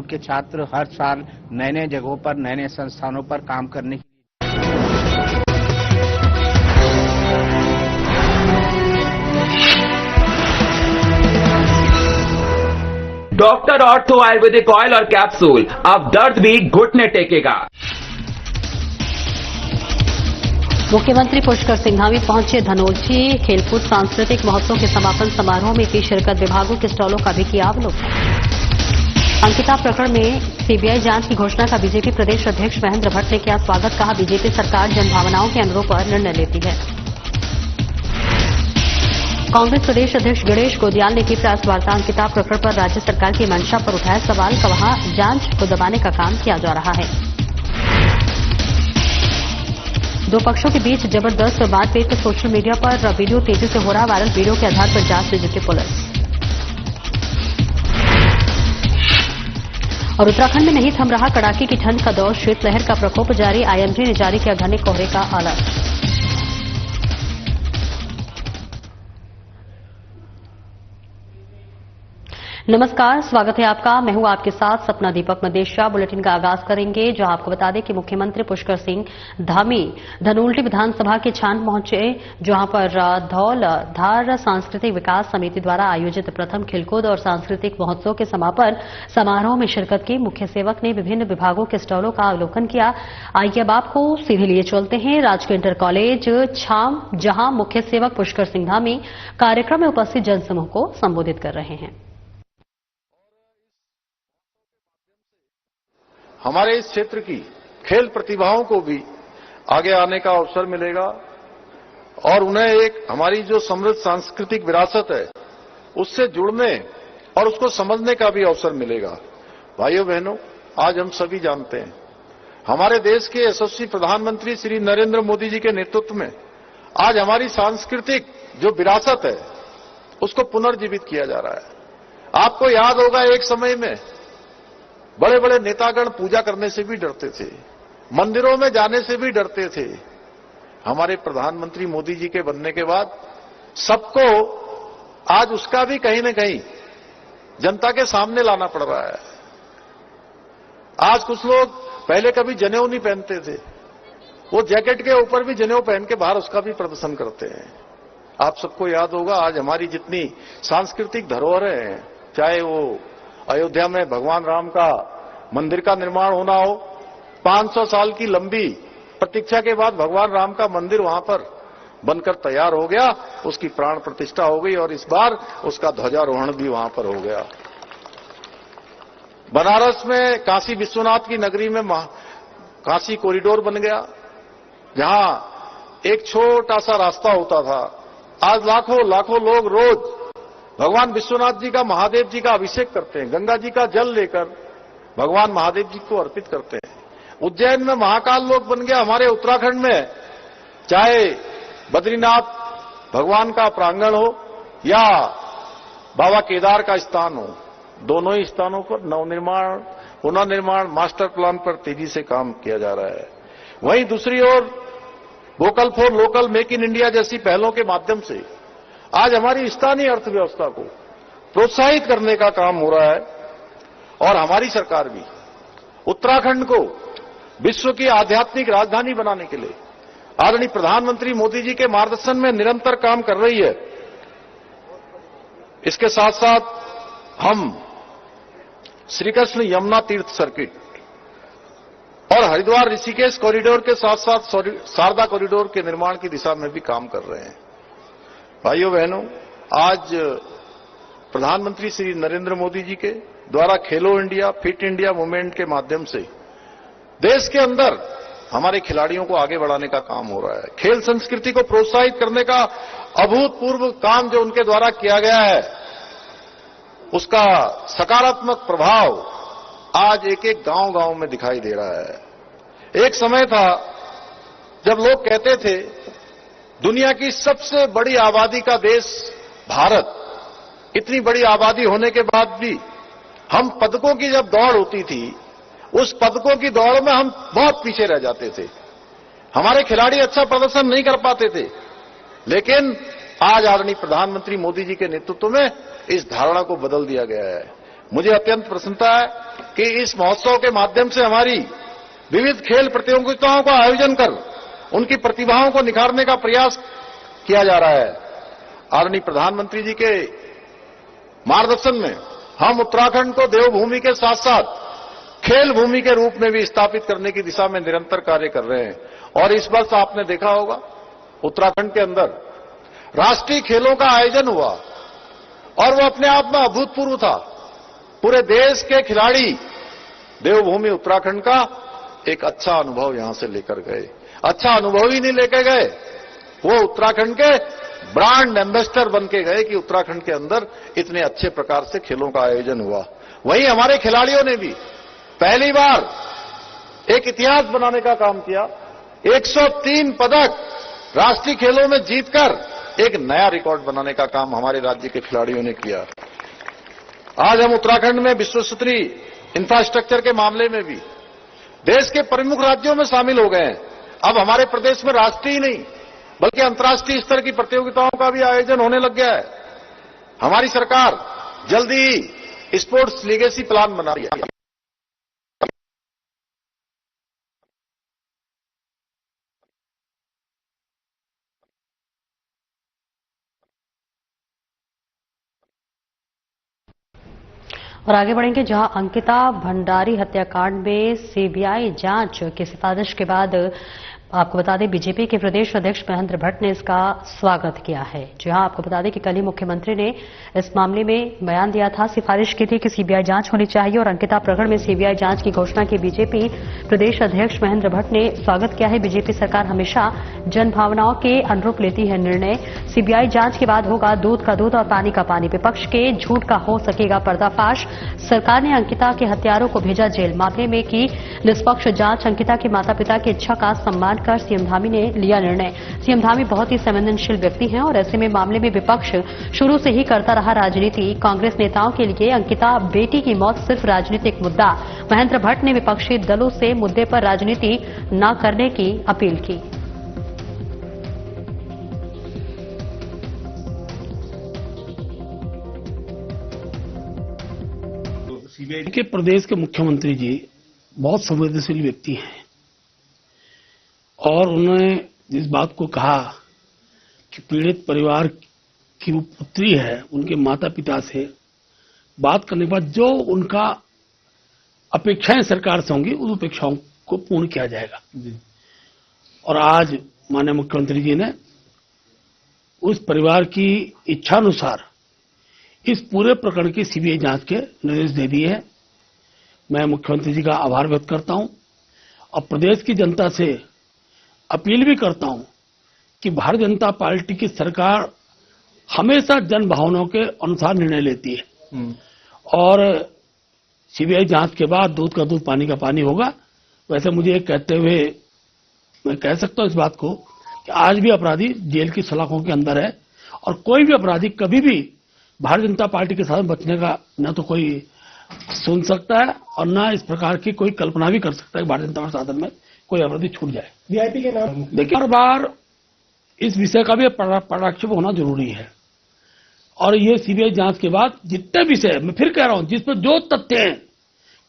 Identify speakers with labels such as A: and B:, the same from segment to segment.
A: के छात्र हर साल नए नए जगहों पर, नए नए संस्थानों पर काम करने की
B: डॉक्टर ऑर्थो आयुर्वेदिक ऑयल और कैप्सूल, अब दर्द भी घुटने टेकेगा।
C: मुख्यमंत्री पुष्कर सिंह धामी पहुंचे धनोल्टी। खेलकूद सांस्कृतिक महोत्सव के समापन समारोह में की शिरकत। विभागों के स्टॉलों का भी किया अवलोकन। अंकिता प्रकरण में सीबीआई जांच की घोषणा का बीजेपी प्रदेश अध्यक्ष महेंद्र भट्ट ने किया स्वागत। कहा, बीजेपी सरकार जनभावनाओं के अनुरूप निर्णय लेती है। कांग्रेस प्रदेश अध्यक्ष गणेश गोदियाल ने की प्रेस वार्ता। अंकिता प्रकरण पर राज्य सरकार की मंशा पर उठाया सवाल। कहा, जांच को दबाने का काम किया जा रहा है। दो पक्षों के बीच जबरदस्त मारपीट। सोशल मीडिया पर वीडियो तेजी से हो रहा वायरल। वीडियो के आधार पर जांच में जुटी पुलिस। और उत्तराखंड में नहीं थम रहा कड़ाके की ठंड का दौर। शीतलहर का प्रकोप जारी। आईएमडी ने जारी किया घने कोहरे का अलर्ट। नमस्कार, स्वागत है आपका। मैं हूं आपके साथ सपना दीपक मदेशिया। बुलेटिन का आगाज करेंगे, जहां आपको बता दें कि मुख्यमंत्री पुष्कर सिंह धामी धनोल्टी विधानसभा के छान पहुंचे, जहां पर धौल धार सांस्कृतिक विकास समिति द्वारा आयोजित प्रथम खेलकूद और सांस्कृतिक महोत्सव के समापन समारोह में शिरकत की। मुख्य सेवक ने विभिन्न विभागों के स्टॉलों का अवलोकन किया। आइए अब आपको सीधे लिए चलते हैं राजकीय इंटर कॉलेज छाम, जहां मुख्य सेवक पुष्कर सिंह धामी कार्यक्रम में उपस्थित जनसमूह को संबोधित कर रहे हैं।
D: हमारे इस क्षेत्र की खेल प्रतिभाओं को भी आगे आने का अवसर मिलेगा और उन्हें एक हमारी जो समृद्ध सांस्कृतिक विरासत है उससे जुड़ने और उसको समझने का भी अवसर मिलेगा। भाइयों बहनों, आज हम सभी जानते हैं हमारे देश के यशस्वी प्रधानमंत्री श्री नरेंद्र मोदी जी के नेतृत्व में आज हमारी सांस्कृतिक जो विरासत है उसको पुनर्जीवित किया जा रहा है। आपको याद होगा, एक समय में बड़े बड़े नेतागण पूजा करने से भी डरते थे, मंदिरों में जाने से भी डरते थे। हमारे प्रधानमंत्री मोदी जी के बनने के बाद सबको आज उसका भी कहीं न कहीं जनता के सामने लाना पड़ रहा है। आज कुछ लोग पहले कभी जनेऊ नहीं पहनते थे, वो जैकेट के ऊपर भी जनेऊ पहन के बाहर उसका भी प्रदर्शन करते हैं। आप सबको याद होगा, आज हमारी जितनी सांस्कृतिक धरोहरें हैं, चाहे वो अयोध्या में भगवान राम का मंदिर का निर्माण होना हो, 500 साल की लंबी प्रतीक्षा के बाद भगवान राम का मंदिर वहां पर बनकर तैयार हो गया, उसकी प्राण प्रतिष्ठा हो गई और इस बार उसका ध्वजारोहण भी वहां पर हो गया। बनारस में काशी विश्वनाथ की नगरी में काशी कॉरिडोर बन गया, जहां एक छोटा सा रास्ता होता था, आज लाखों लाखों लोग रोज भगवान विश्वनाथ जी का, महादेव जी का अभिषेक करते हैं, गंगा जी का जल लेकर भगवान महादेव जी को अर्पित करते हैं। उज्जैन में महाकाल लोक बन गया। हमारे उत्तराखंड में चाहे बद्रीनाथ भगवान का प्रांगण हो या बाबा केदार का स्थान हो, दोनों ही स्थानों पर नवनिर्माण, पुनर्निर्माण, मास्टर प्लान पर तेजी से काम किया जा रहा है। वहीं दूसरी ओर vocal for local, make in India जैसी पहलों के माध्यम से आज हमारी स्थानीय अर्थव्यवस्था को प्रोत्साहित करने का काम हो रहा है और हमारी सरकार भी उत्तराखंड को विश्व की आध्यात्मिक राजधानी बनाने के लिए आदरणीय प्रधानमंत्री मोदी जी के मार्गदर्शन में निरंतर काम कर रही है। इसके साथ साथ हम श्रीकृष्ण यमुना तीर्थ सर्किट और हरिद्वार ऋषिकेश कॉरिडोर के साथ साथ शारदा कॉरिडोर के निर्माण की दिशा में भी काम कर रहे हैं। भाइयों बहनों, आज प्रधानमंत्री श्री नरेंद्र मोदी जी के द्वारा खेलो इंडिया, फिट इंडिया मूवमेंट के माध्यम से देश के अंदर हमारे खिलाड़ियों को आगे बढ़ाने का काम हो रहा है। खेल संस्कृति को प्रोत्साहित करने का अभूतपूर्व काम जो उनके द्वारा किया गया है, उसका सकारात्मक प्रभाव आज एक एक गांव-गांव में दिखाई दे रहा है। एक समय था जब लोग कहते थे दुनिया की सबसे बड़ी आबादी का देश भारत, इतनी बड़ी आबादी होने के बाद भी हम पदकों की जब दौड़ होती थी, उस पदकों की दौड़ में हम बहुत पीछे रह जाते थे। हमारे खिलाड़ी अच्छा प्रदर्शन नहीं कर पाते थे। लेकिन आज आदरणीय प्रधानमंत्री मोदी जी के नेतृत्व में इस धारणा को बदल दिया गया है। मुझे अत्यंत प्रसन्नता है कि इस महोत्सव के माध्यम से हमारी विविध खेल प्रतियोगिताओं का आयोजन कर उनकी प्रतिभाओं को निखारने का प्रयास किया जा रहा है। आदरणीय प्रधानमंत्री जी के मार्गदर्शन में हम उत्तराखंड को देवभूमि के साथ साथ खेल भूमि के रूप में भी स्थापित करने की दिशा में निरंतर कार्य कर रहे हैं। और इस वर्ष आपने देखा होगा उत्तराखंड के अंदर राष्ट्रीय खेलों का आयोजन हुआ और वो अपने आप में अभूतपूर्व था। पूरे देश के खिलाड़ी देवभूमि उत्तराखंड का एक अच्छा अनुभव यहां से लेकर गए। अच्छा अनुभव ही नहीं लेकर गए, वो उत्तराखंड के ब्रांड एम्बेसडर बन के गए कि उत्तराखंड के अंदर इतने अच्छे प्रकार से खेलों का आयोजन हुआ। वहीं हमारे खिलाड़ियों ने भी पहली बार एक इतिहास बनाने का काम किया। 103 पदक राष्ट्रीय खेलों में जीतकर एक नया रिकॉर्ड बनाने का काम हमारे राज्य के खिलाड़ियों ने किया। आज हम उत्तराखंड में विश्व स्तरीय इंफ्रास्ट्रक्चर के मामले में भी देश के प्रमुख राज्यों में शामिल हो गए हैं। अब हमारे प्रदेश में राष्ट्रीय नहीं बल्कि अंतर्राष्ट्रीय स्तर की प्रतियोगिताओं का भी आयोजन होने लग गया है। हमारी सरकार जल्दी ही स्पोर्ट्स लीगेसी प्लान बना रही है।
C: और आगे बढ़ेंगे जहां अंकिता भंडारी हत्याकांड में सीबीआई जांच की सिफारिश के बाद आपको बता दें बीजेपी के प्रदेश अध्यक्ष महेंद्र भट्ट ने इसका स्वागत किया है। जी हां, आपको बता दें कि कल ही मुख्यमंत्री ने इस मामले में बयान दिया था, सिफारिश की थी कि सीबीआई जांच होनी चाहिए और अंकिता प्रकरण में सीबीआई जांच की घोषणा की बीजेपी प्रदेश अध्यक्ष महेंद्र भट्ट ने स्वागत किया है। बीजेपी सरकार हमेशा जन भावनाओं के अनुरूप लेती है निर्णय। सीबीआई जांच के बाद होगा दूध का दूध और पानी का पानी। विपक्ष के झूठ का हो सकेगा पर्दाफाश। सरकार ने अंकिता के हत्यारों को भेजा जेल। मामले में की निष्पक्ष जांच। अंकिता के माता पिता की इच्छा का सम्मान कर सीएम धामी ने लिया निर्णय। सीएम धामी बहुत ही संवेदनशील व्यक्ति हैं और ऐसे में मामले में विपक्ष शुरू से ही करता रहा राजनीति। कांग्रेस नेताओं के लिए अंकिता बेटी की मौत सिर्फ राजनीतिक मुद्दा। महेंद्र भट्ट ने विपक्षी दलों से मुद्दे पर राजनीति न करने की अपील की।
E: के प्रदेश के मुख्यमंत्री जी बहुत संवेदनशील व्यक्ति हैं और उन्होंने इस बात को कहा कि पीड़ित परिवार की वो पुत्री है, उनके माता पिता से बात करने के बाद जो उनका अपेक्षाएं सरकार से होंगी उन अपेक्षाओं को पूर्ण किया जाएगा। और आज माननीय मुख्यमंत्री जी ने उस परिवार की इच्छानुसार इस पूरे प्रकरण की सीबीआई जांच के निर्देश दे दिए हैं। मैं मुख्यमंत्री जी का आभार व्यक्त करता हूं और प्रदेश की जनता से अपील भी करता हूं कि भारतीय जनता पार्टी की सरकार हमेशा जन भावनाओं के अनुसार निर्णय लेती है और सीबीआई जांच के बाद दूध का दूध पानी का पानी होगा। वैसे मुझे ये कहते हुए मैं कह सकता हूं इस बात को कि आज भी अपराधी जेल की सलाखों के अंदर है और कोई भी अपराधी कभी भी भारतीय जनता पार्टी के साथ बचने का न तो कोई सुन सकता है और न इस प्रकार की कोई कल्पना भी कर सकता है कि भारतीय जनता पार्टी शासन में कोई अपराधी छूट जाए।
F: वीआईपी के नाम
E: देखिए, हर बार इस विषय का भी पटाक्षेप होना जरूरी है और ये सीबीआई जांच के बाद जितने विषय, मैं फिर कह रहा हूं, जिस पर जो तथ्य हैं,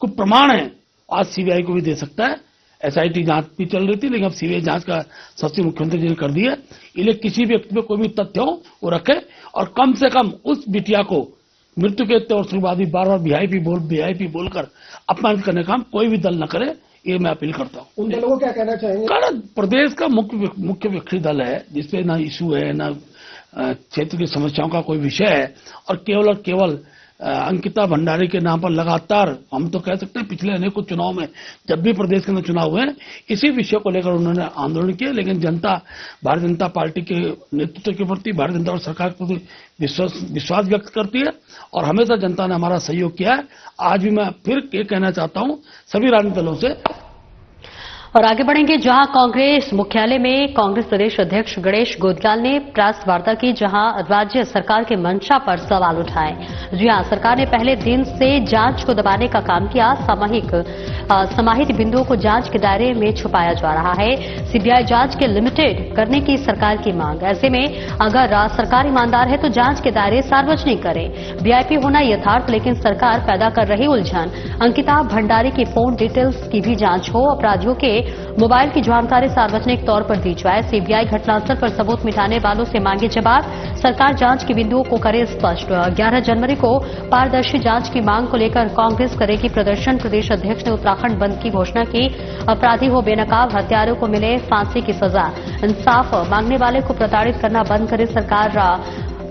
E: कुछ प्रमाण है, आज सीबीआई को भी दे सकता है। एसआईटी जांच भी चल रही थी लेकिन अब सीबीआई जांच का सचिव मुख्यमंत्री जी ने कर दिया। इसलिए किसी व्यक्ति में कोई भी तथ्य हो वो रखे और कम से कम उस बिटिया को मृत्यु के तौर से बाद भी बार बार वीआईपी बोलकर अपमानित करने का काम कोई भी दल न करे, ये मैं अपील करता हूं।
F: उन दलों को क्या कहना चाहेंगे?
E: कारण प्रदेश का मुख्य विपक्षी दल है जिसपे ना इशू है ना क्षेत्र की समस्याओं का कोई विषय है और केवल अंकिता भंडारी के नाम पर लगातार हम तो कह सकते हैं पिछले अनेकों चुनाव में जब भी प्रदेश के अंदर चुनाव हुए इसी विषय को लेकर उन्होंने आंदोलन किया। लेकिन जनता भारतीय जनता पार्टी के नेतृत्व के प्रति, भारतीय जनता पार्टी सरकार के प्रति विश्वास व्यक्त करती है और हमेशा जनता ने हमारा सहयोग किया है। आज भी मैं फिर ये कहना चाहता हूं सभी राजनीतिक दलों से।
C: और आगे बढ़ेंगे जहां कांग्रेस मुख्यालय में कांग्रेस प्रदेश अध्यक्ष गणेश गोदलाल ने प्रेस वार्ता की, जहां राज्य सरकार के मंशा पर सवाल उठाए। जी हां, सरकार ने पहले दिन से जांच को दबाने का काम किया। सामूहिक समाहित बिंदुओं को जांच के दायरे में छुपाया जा रहा है। सीबीआई जांच के लिमिटेड करने की सरकार की मांग। ऐसे में अगर सरकार ईमानदार है तो जांच के दायरे सार्वजनिक करे। वीआईपी होना यथार्थ, लेकिन सरकार पैदा कर रही उलझन। अंकिता भंडारी की फोन डिटेल्स की भी जांच हो, अपराधियों के मोबाइल की जानकारी सार्वजनिक तौर पर दी जाए। सीबीआई घटनास्थल पर सबूत मिटाने वालों से मांगे जवाब। सरकार जांच के बिंदुओं को करे स्पष्ट। 11 जनवरी को पारदर्शी जांच की मांग को लेकर कांग्रेस करेगी प्रदर्शन। प्रदेश अध्यक्ष ने उत्तराखंड बंद की घोषणा की। अपराधी हो बेनकाब, हत्यारों को मिले फांसी की सजा। इंसाफ मांगने वाले को प्रताड़ित करना बंद करे सरकार।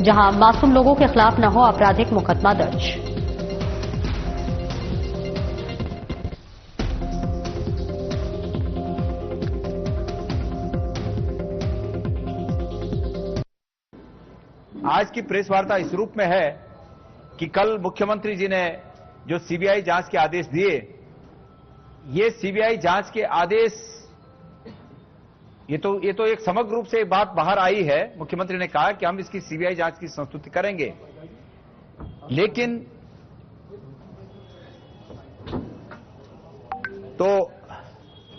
C: जहां मासूम लोगों के खिलाफ न हो आपराधिक मुकदमा दर्ज।
F: आज की प्रेस वार्ता इस रूप में है कि कल मुख्यमंत्री जी ने जो सीबीआई जांच के आदेश दिए, ये सीबीआई जांच के आदेश, ये तो एक समग्र रूप से बात बाहर आई है। मुख्यमंत्री ने कहा कि हम इसकी सीबीआई जांच की संस्तुति करेंगे, लेकिन तो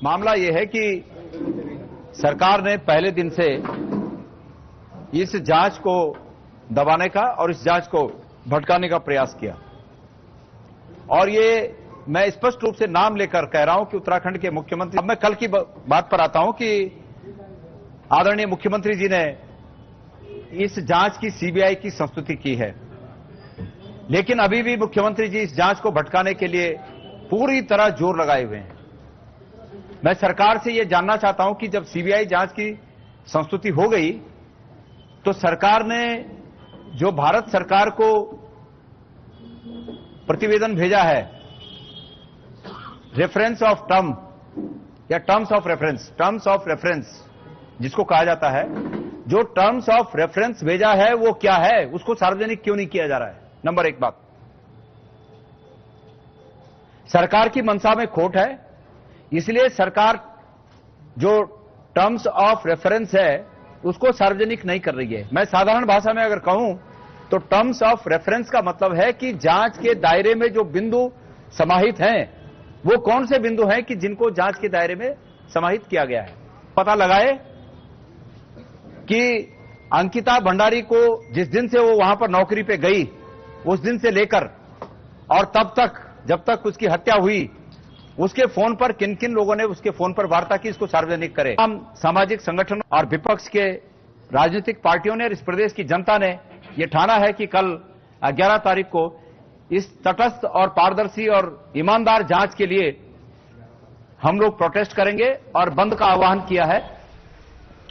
F: मामला यह है कि सरकार ने पहले दिन से इस जांच को दबाने का और इस जांच को भटकाने का प्रयास किया। और ये मैं स्पष्ट रूप से नाम लेकर कह रहा हूं कि उत्तराखंड के मुख्यमंत्री, अब मैं कल की बात पर आता हूं कि आदरणीय मुख्यमंत्री जी ने इस जांच की सीबीआई की संस्तुति की है, लेकिन अभी भी मुख्यमंत्री जी इस जांच को भटकाने के लिए पूरी तरह जोर लगाए हुए हैं। मैं सरकार से यह जानना चाहता हूं कि जब सीबीआई जांच की संस्तुति हो गई तो सरकार ने जो भारत सरकार को प्रतिवेदन भेजा है, रेफरेंस ऑफ टर्म या टर्म्स ऑफ रेफरेंस जिसको कहा जाता है, जो टर्म्स ऑफ रेफरेंस भेजा है वो क्या है, उसको सार्वजनिक क्यों नहीं किया जा रहा है? नंबर एक बात, सरकार की मंशा में खोट है, इसलिए सरकार जो टर्म्स ऑफ रेफरेंस है उसको सार्वजनिक नहीं कर रही है। मैं साधारण भाषा में अगर कहूं तो टर्म्स ऑफ रेफरेंस का मतलब है कि जांच के दायरे में जो बिंदु समाहित हैं वो कौन से बिंदु हैं कि जिनको जांच के दायरे में समाहित किया गया है। पता लगाए कि अंकिता भंडारी को जिस दिन से वो वहां पर नौकरी पे गई उस दिन से लेकर और तब तक जब तक उसकी हत्या हुई उसके फोन पर किन किन लोगों ने उसके फोन पर वार्ता की, इसको सार्वजनिक करें। हम सामाजिक संगठनों और विपक्ष के राजनीतिक पार्टियों ने और इस प्रदेश की जनता ने यह ठाना है कि कल 11 तारीख को इस तटस्थ और पारदर्शी और ईमानदार जांच के लिए हम लोग प्रोटेस्ट करेंगे और बंद का आह्वान किया है।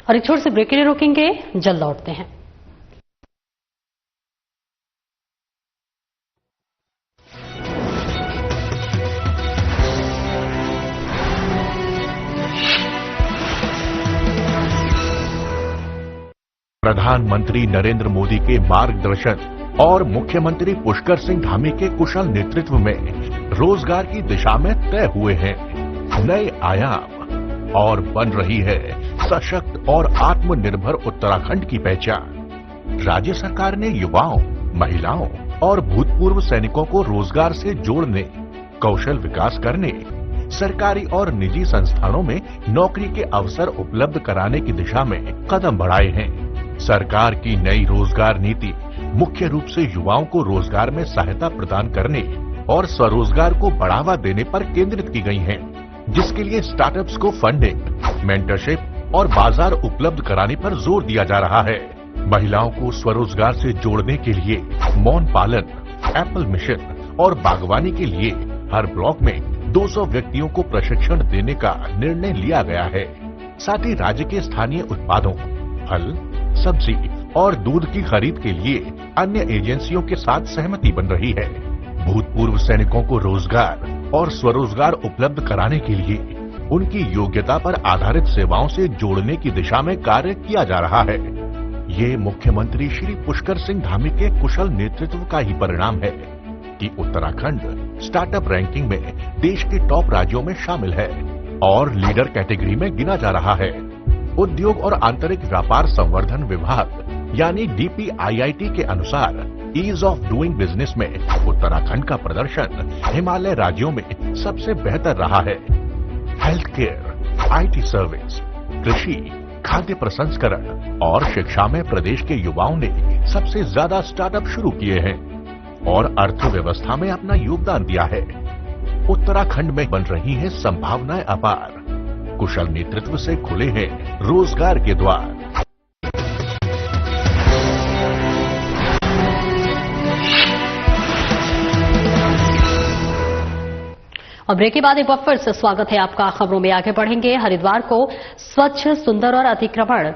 C: और एक छोटे से ब्रेक के लिए रोकेंगे, जल्द लौटते हैं।
G: प्रधानमंत्री नरेंद्र मोदी के मार्गदर्शन और मुख्यमंत्री पुष्कर सिंह धामी के कुशल नेतृत्व में रोजगार की दिशा में तय हुए हैं नए आयाम और बन रही है सशक्त और आत्मनिर्भर उत्तराखंड की पहचान। राज्य सरकार ने युवाओं, महिलाओं और भूतपूर्व सैनिकों को रोजगार से जोड़ने, कौशल विकास करने, सरकारी और निजी संस्थानों में नौकरी के अवसर उपलब्ध कराने की दिशा में कदम बढ़ाए हैं। सरकार की नई रोजगार नीति मुख्य रूप से युवाओं को रोजगार में सहायता प्रदान करने और स्वरोजगार को बढ़ावा देने पर केंद्रित की गई है, जिसके लिए स्टार्टअप्स को फंडिंग, मेंटरशिप और बाजार उपलब्ध कराने पर जोर दिया जा रहा है। महिलाओं को स्वरोजगार से जोड़ने के लिए मौन पालन, एप्पल मिशन और बागवानी के लिए हर ब्लॉक में 200 व्यक्तियों को प्रशिक्षण देने का निर्णय लिया गया है। साथ ही राज्य के स्थानीय उत्पादों, फल, सब्जी और दूध की खरीद के लिए अन्य एजेंसियों के साथ सहमति बन रही है। भूतपूर्व सैनिकों को रोजगार और स्वरोजगार उपलब्ध कराने के लिए उनकी योग्यता पर आधारित सेवाओं से जोड़ने की दिशा में कार्य किया जा रहा है। ये मुख्यमंत्री श्री पुष्कर सिंह धामी के कुशल नेतृत्व का ही परिणाम है कि उत्तराखंड स्टार्टअप रैंकिंग में देश के टॉप राज्यों में शामिल है और लीडर कैटेगरी में गिना जा रहा है। उद्योग और आंतरिक व्यापार संवर्धन विभाग यानी DPIIT के अनुसार ईज ऑफ डूइंग बिजनेस में उत्तराखंड का प्रदर्शन हिमालय राज्यों में सबसे बेहतर रहा है। हेल्थ केयर, आईटी सर्विस, कृषि, खाद्य प्रसंस्करण और शिक्षा में प्रदेश के युवाओं ने सबसे ज्यादा स्टार्टअप शुरू किए हैं और अर्थव्यवस्था में अपना योगदान दिया है। उत्तराखंड में बन रही हैं संभावनाएं अपार। कुशल नेतृत्व से खुले हैं रोजगार के द्वार।
C: और ब्रेक के बाद एक बार फिर से स्वागत है आपका। खबरों में आगे बढ़ेंगे। हरिद्वार को स्वच्छ, सुंदर और अतिक्रमण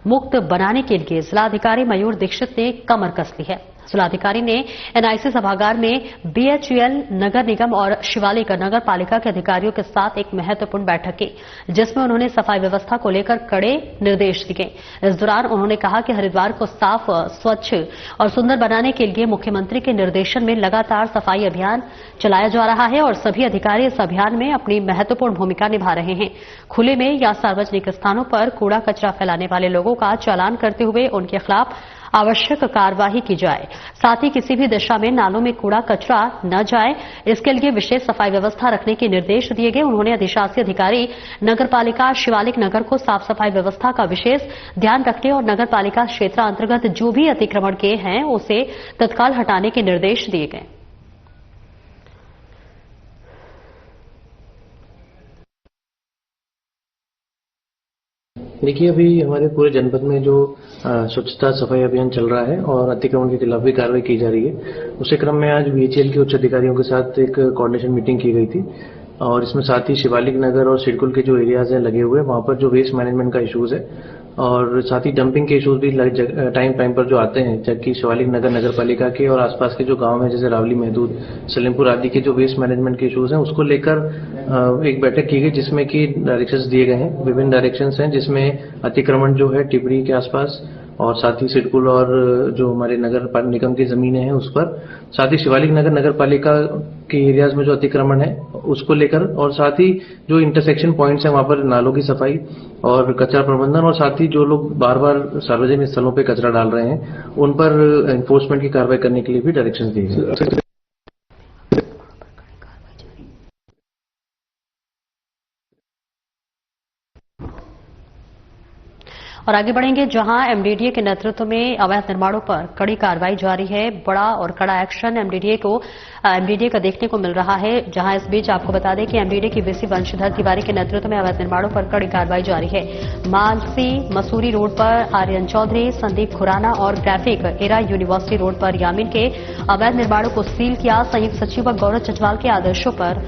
C: मुक्त बनाने के लिए जिलाधिकारी मयूर दीक्षित ने कमर कस ली है। जिलाधिकारी ने एनआईसी सभागार में बीएचईएल, नगर निगम और शिवालिक नगर पालिका के अधिकारियों के साथ एक महत्वपूर्ण बैठक की, जिसमें उन्होंने सफाई व्यवस्था को लेकर कड़े निर्देश दिए। इस दौरान उन्होंने कहा कि हरिद्वार को साफ, स्वच्छ और सुंदर बनाने के लिए मुख्यमंत्री के निर्देशन में लगातार सफाई अभियान चलाया जा रहा है और सभी अधिकारी इस अभियान में अपनी महत्वपूर्ण भूमिका निभा रहे हैं। खुले में या सार्वजनिक स्थानों पर कूड़ा कचरा फैलाने वाले लोगों का चालान करते हुए उनके खिलाफ आवश्यक कार्यवाही की जाए। साथ ही किसी भी दिशा में नालों में कूड़ा कचरा न जाए, इसके लिए विशेष सफाई व्यवस्था रखने के निर्देश दिए गए। उन्होंने अधिशासी अधिकारी नगरपालिका शिवालिक नगर को साफ सफाई व्यवस्था का विशेष ध्यान रखने और नगरपालिका क्षेत्र अंतर्गत जो भी अतिक्रमण के हैं उसे तत्काल हटाने के निर्देश दिए गए।
H: देखिए, अभी हमारे पूरे जनपद में जो स्वच्छता सफाई अभियान चल रहा है और अतिक्रमण के खिलाफ भी कार्रवाई की जा रही है। उसी क्रम में आज बीएचईएल के उच्च अधिकारियों के साथ एक कोऑर्डिनेशन मीटिंग की गई थी और इसमें साथ ही शिवालिक नगर और सिडकुल के जो एरियाज हैं लगे हुए, वहां पर जो वेस्ट मैनेजमेंट का इश्यूज है और साथ ही डंपिंग के इश्यूज भी टाइम पर जो आते हैं, जबकि शिवालिक नगर नगर पालिका के और आसपास के जो गांव हैं जैसे रावली, महदूद, सलेमपुर आदि के जो वेस्ट मैनेजमेंट के इश्यूज हैं उसको लेकर एक बैठक की गई, जिसमें कि डायरेक्शंस दिए गए हैं। विभिन्न डायरेक्शंस हैं जिसमें अतिक्रमण जो है टिबरी के आसपास और साथ ही सिडकुल और जो हमारे नगर निगम की जमीनें हैं उस पर, साथ ही शिवालिक नगर नगर पालिका के एरियाज में जो अतिक्रमण है उसको लेकर, और साथ ही जो इंटरसेक्शन पॉइंट्स हैं वहां पर नालों की सफाई और कचरा प्रबंधन, और साथ ही जो लोग बार बार सार्वजनिक स्थलों पर कचरा डाल रहे हैं उन पर एनफोर्समेंट की कार्रवाई करने के लिए भी डायरेक्शन दिए गए।
C: और आगे बढ़ेंगे, जहां एमडीडीए के नेतृत्व में अवैध निर्माणों पर कड़ी कार्रवाई जारी है। बड़ा और कड़ा एक्शन एमडीडीए का देखने को मिल रहा है। जहां इस बीच आपको बता दें कि एमडीडीए की वीसी वंशधर तिवारी के नेतृत्व में अवैध निर्माणों पर कड़ी कार्रवाई जारी है। मानसी मसूरी रोड पर आर्यन चौधरी, संदीप खुराना और ग्राफिक एरा यूनिवर्सिटी रोड पर यामीन के अवैध निर्माणों को सील किया। संयुक्त सचिव गौरव चचवाल के आदेशों पर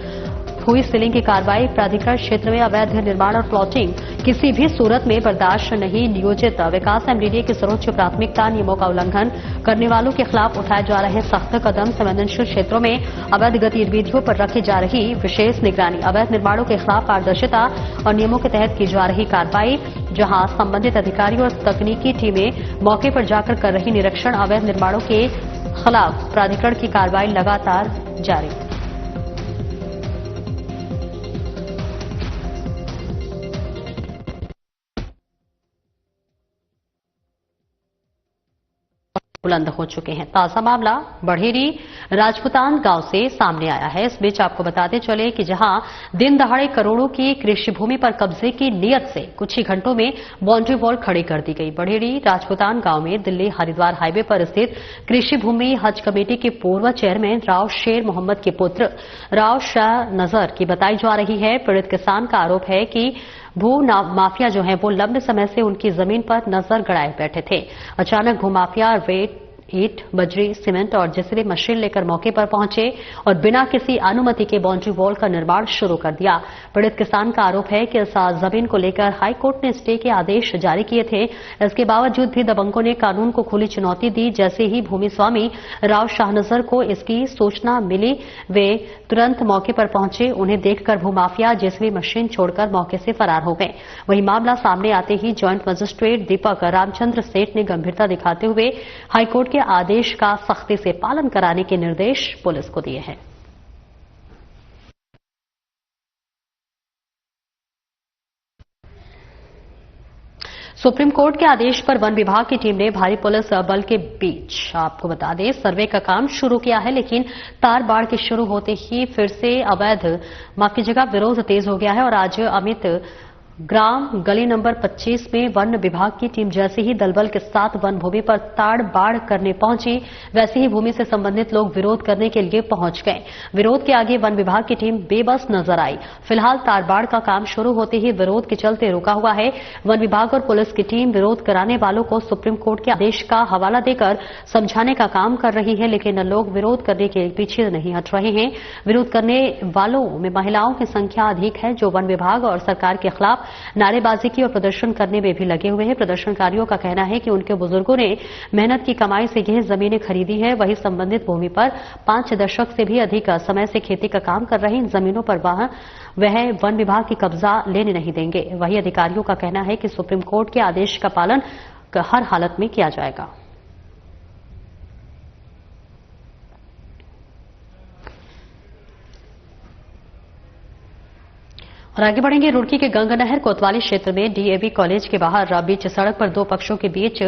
C: हुई सीलिंग की कार्रवाई। प्राधिकरण क्षेत्र में अवैध निर्माण और प्लॉटिंग किसी भी सूरत में बर्दाश्त नहीं। नियोजित विकास एमडीडीए की सर्वोच्च प्राथमिकता नियमों का उल्लंघन करने वालों के खिलाफ उठाए जा रहे सख्त कदम। संवेदनशील क्षेत्रों में अवैध गतिविधियों पर रखी जा रही विशेष निगरानी। अवैध निर्माणों के खिलाफ पारदर्शिता और नियमों के तहत की जा रही कार्रवाई, जहां संबंधित अधिकारी और तकनीकी टीमें मौके पर जाकर कर रही निरीक्षण। अवैध निर्माणों के खिलाफ प्राधिकरण की कार्रवाई लगातार जारी। बुलंद हो चुके हैं। ताजा मामला बढ़ेरी राजपुतान गांव से सामने आया है। इस बीच आपको बताते चले कि जहां दिन दहाड़े करोड़ों की कृषि भूमि पर कब्जे की नियत से कुछ ही घंटों में बाउंड्री वॉल खड़ी कर दी गई। बढ़ेरी राजपुतान गांव में दिल्ली हरिद्वार हाईवे पर स्थित कृषि भूमि हज कमेटी के पूर्व चेयरमैन राव शेर मोहम्मद के पुत्र राव शाह नजर की बताई जा रही है। पीड़ित किसान का आरोप है कि भू माफिया जो है वो लंबे समय से उनकी जमीन पर नजर गड़ाए बैठे थे। अचानक भूमाफिया रेत, ईंट, बजरी, सीमेंट और जेसीबी मशीन लेकर मौके पर पहुंचे और बिना किसी अनुमति के बाउंड्री वॉल का निर्माण शुरू कर दिया। पीड़ित किसान का आरोप है कि इस जमीन को लेकर हाईकोर्ट ने स्टे के आदेश जारी किए थे। इसके बावजूद भी दबंगों ने कानून को खुली चुनौती दी। जैसे ही भूमि स्वामी राव शाहनजर को इसकी सूचना मिली, वे तुरंत मौके पर पहुंचे। उन्हें देखकर भूमाफिया जेसीबी मशीन छोड़कर मौके से फरार हो गए। वहीं मामला सामने आते ही ज्वाइंट मजिस्ट्रेट दीपक रामचंद्र सेठ ने गंभीरता दिखाते हुए हाईकोर्ट के आदेश का सख्ती से पालन कराने के निर्देश पुलिस को दिए हैं। सुप्रीम कोर्ट के आदेश पर वन विभाग की टीम ने भारी पुलिस बल के बीच आपको बता दें सर्वे का काम शुरू किया है, लेकिन तार बाढ़ के शुरू होते ही फिर से विरोध तेज हो गया है और आज अमित ग्राम गली नंबर 25 में वन विभाग की टीम जैसे ही दलबल के साथ वन भूमि पर ताड़ बाढ़ करने पहुंची, वैसे ही भूमि से संबंधित लोग विरोध करने के लिए पहुंच गए। विरोध के आगे वन विभाग की टीम बेबस नजर आई। फिलहाल ताड़ बाढ़ का काम शुरू होते ही विरोध के चलते रुका हुआ है। वन विभाग और पुलिस की टीम विरोध कराने वालों को सुप्रीम कोर्ट के आदेश का हवाला देकर समझाने का काम कर रही है, लेकिन लोग विरोध करने के पीछे नहीं हट रहे हैं। विरोध करने वालों में महिलाओं की संख्या अधिक है, जो वन विभाग और सरकार के खिलाफ नारेबाजी की और प्रदर्शन करने में भी लगे हुए हैं। प्रदर्शनकारियों का कहना है कि उनके बुजुर्गों ने मेहनत की कमाई से यह जमीनें खरीदी है, वही संबंधित भूमि पर 5 दशक से भी अधिक समय से खेती का काम कर रहे इन जमीनों पर वह वन विभाग की कब्जा लेने नहीं देंगे। वही अधिकारियों का कहना है कि सुप्रीम कोर्ट के आदेश का पालन हर हालत में किया जाएगा। और आगे बढ़ेंगे। रुड़की के गंगानहर कोतवाली क्षेत्र में डीएवी कॉलेज के बाहर बीच सड़क पर 2 पक्षों के बीच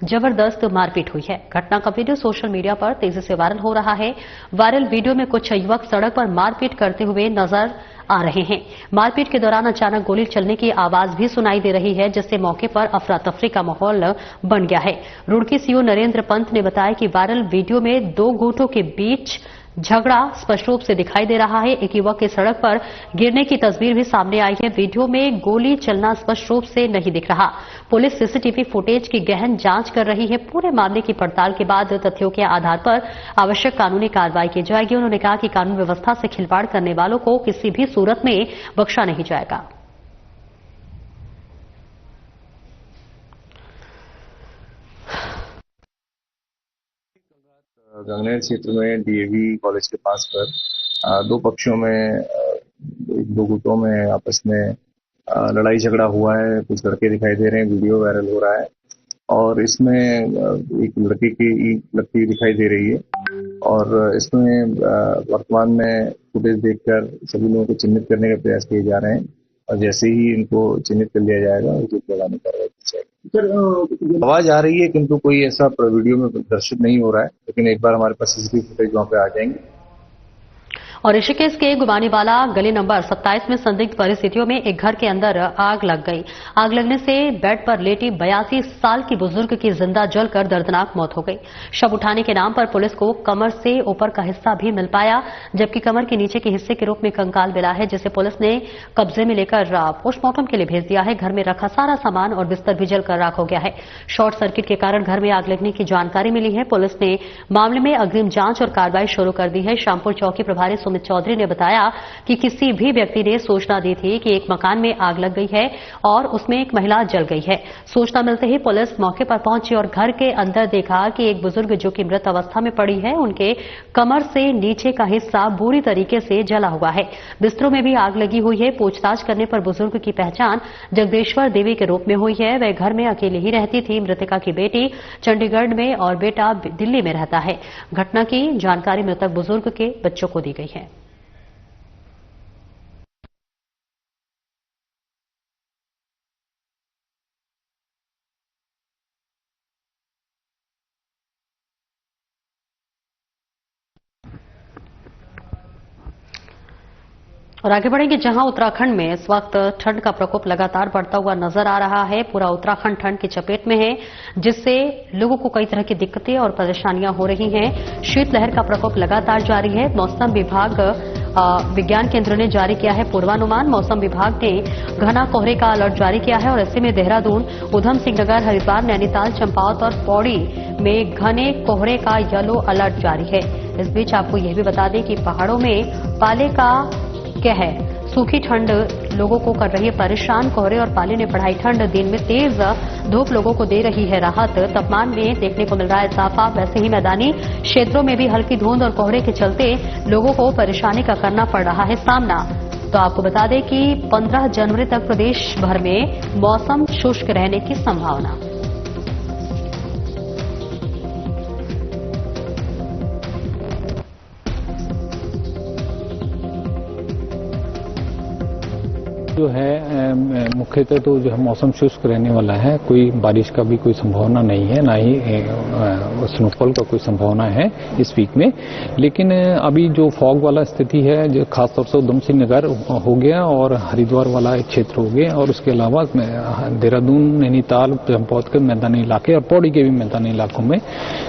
C: जबरदस्त मारपीट हुई है। घटना का वीडियो सोशल मीडिया पर तेजी से वायरल हो रहा है। वायरल वीडियो में कुछ युवक सड़क पर मारपीट करते हुए नजर आ रहे हैं। मारपीट के दौरान अचानक गोली चलने की आवाज भी सुनाई दे रही है, जिससे मौके पर अफरा तफरी का माहौल बन गया है। रुड़की सीओ नरेंद्र पंत ने बताया कि वायरल वीडियो में 2 गुटों के बीच झगड़ा स्पष्ट रूप से दिखाई दे रहा है। एक युवक के सड़क पर गिरने की तस्वीर भी सामने आई है। वीडियो में गोली चलना स्पष्ट रूप से नहीं दिख रहा। पुलिस सीसीटीवी फुटेज की गहन जांच कर रही है। पूरे मामले की पड़ताल के बाद तथ्यों के आधार पर आवश्यक कानूनी कार्रवाई की जाएगी। उन्होंने कहा कि कानून व्यवस्था से खिलवाड़ करने वालों को किसी भी सूरत में बख्शा नहीं जाएगा।
I: गंगानहर क्षेत्र में डीएवी कॉलेज के पास पर 2 पक्षों में 2 गुटों में आपस में लड़ाई झगड़ा हुआ है। कुछ लड़के दिखाई दे रहे हैं, वीडियो वायरल हो रहा है और इसमें एक लड़के की ईंट लगती दिखाई दे रही है और इसमें वर्तमान में फुटेज देखकर सभी लोगों को चिन्हित करने का प्रयास किए जा रहे हैं और जैसे ही इनको चिन्हित कर लिया जाएगा उचित लगाने कार्रवाई की जाएगी। आवाज आ रही है किंतु कोई ऐसा वीडियो में प्रदर्शित नहीं हो रहा है, लेकिन एक बार हमारे पास सीसीटीवी फुटेज वहां पे आ जाएंगे।
C: और ऋषिकेश के गुमानीवाला गली नंबर 27 में संदिग्ध परिस्थितियों में एक घर के अंदर आग लग गई। आग लगने से बेड पर लेटी 82 साल की बुजुर्ग की जिंदा जलकर दर्दनाक मौत हो गई। शव उठाने के नाम पर पुलिस को कमर से ऊपर का हिस्सा भी मिल पाया, जबकि कमर के नीचे के हिस्से के रूप में कंकाल मिला है, जिसे पुलिस ने कब्जे में लेकर पोस्टमार्टम के लिए भेज दिया है। घर में रखा सारा सामान और बिस्तर भी जलकर राख हो गया है। शॉर्ट सर्किट के कारण घर में आग लगने की जानकारी मिली है। पुलिस ने मामले में अग्रिम जांच और कार्रवाई शुरू कर दी है। शामपुर चौकी प्रभारी सुमित चौधरी ने बताया कि किसी भी व्यक्ति ने सूचना दी थी कि एक मकान में आग लग गई है और उसमें एक महिला जल गई है। सूचना मिलते ही पुलिस मौके पर पहुंची और घर के अंदर देखा कि एक बुजुर्ग जो कि मृत अवस्था में पड़ी है, उनके कमर से नीचे का हिस्सा बुरी तरीके से जला हुआ है। बिस्तरों में भी आग लगी हुई है। पूछताछ करने पर बुजुर्ग की पहचान जगदेश्वर देवी के रूप में हुई है। वह घर में अकेले ही रहती थी। मृतका की बेटी चंडीगढ़ में और बेटा दिल्ली में रहता है। घटना की जानकारी मृतक बुजुर्ग के बच्चों को दी गई है। और आगे बढ़ेंगे, जहां उत्तराखंड में इस वक्त ठंड का प्रकोप लगातार बढ़ता हुआ नजर आ रहा है। पूरा उत्तराखंड ठंड की चपेट में है, जिससे लोगों को कई तरह की दिक्कतें और परेशानियां हो रही हैं। शीतलहर का प्रकोप लगातार जारी है। मौसम विभाग विज्ञान केंद्र ने जारी किया है पूर्वानुमान। मौसम विभाग ने घना कोहरे का अलर्ट जारी किया है और ऐसे में देहरादून, उधम सिंह नगर, हरिद्वार, नैनीताल, चंपावत और पौड़ी में घने कोहरे का येलो अलर्ट जारी है। इस बीच आपको यह भी बता दें कि पहाड़ों में पाले का कहर, सूखी ठंड लोगों को कर रही है परेशान। कोहरे और पाले ने बढ़ाई ठंड। दिन में तेज धूप लोगों को दे रही है राहत। तापमान में देखने को मिल रहा है इजाफा। वैसे ही मैदानी क्षेत्रों में भी हल्की धुंध और कोहरे के चलते लोगों को परेशानी का करना पड़ रहा है सामना। तो आपको बता दें कि 15 जनवरी तक प्रदेश भर में मौसम शुष्क रहने की संभावना।
J: जो है मुख्यतः तो जो है मौसम शुष्क रहने वाला है, कोई बारिश का भी कोई संभावना नहीं है, ना ही स्नोफॉल का कोई संभावना है इस वीक में। लेकिन अभी जो फॉग वाला स्थिति है, जो खासतौर से उधम सिंह नगर हो गया और हरिद्वार वाला एक क्षेत्र हो गया, और उसके अलावा देहरादून, नैनीताल, चंपावत के मैदानी इलाके और पौड़ी के भी मैदानी इलाकों में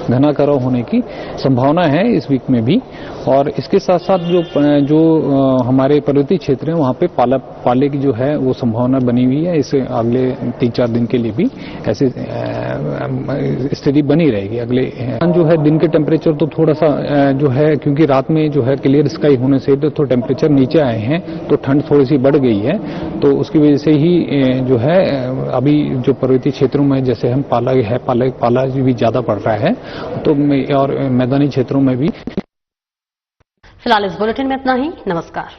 J: घना कराव होने की संभावना है इस वीक में भी। और इसके साथ साथ जो हमारे पर्वतीय क्षेत्र हैं वहां पे पाले की जो है वो संभावना बनी हुई है। इसे अगले 3-4 दिन के लिए भी ऐसी स्थिति बनी रहेगी। अगले जो है दिन के टेम्परेचर तो थोड़ा सा जो है, क्योंकि रात में जो है क्लियर स्काई होने से तो टेम्परेचर नीचे आए हैं, तो ठंड थोड़ी सी बढ़ गई है। तो उसकी वजह से ही जो है अभी जो पर्वतीय क्षेत्रों में जैसे हम पाला भी ज्यादा पड़ रहा है, तो और मैदानी क्षेत्रों में भी।
C: फिलहाल इस बुलेटिन में इतना ही। नमस्कार।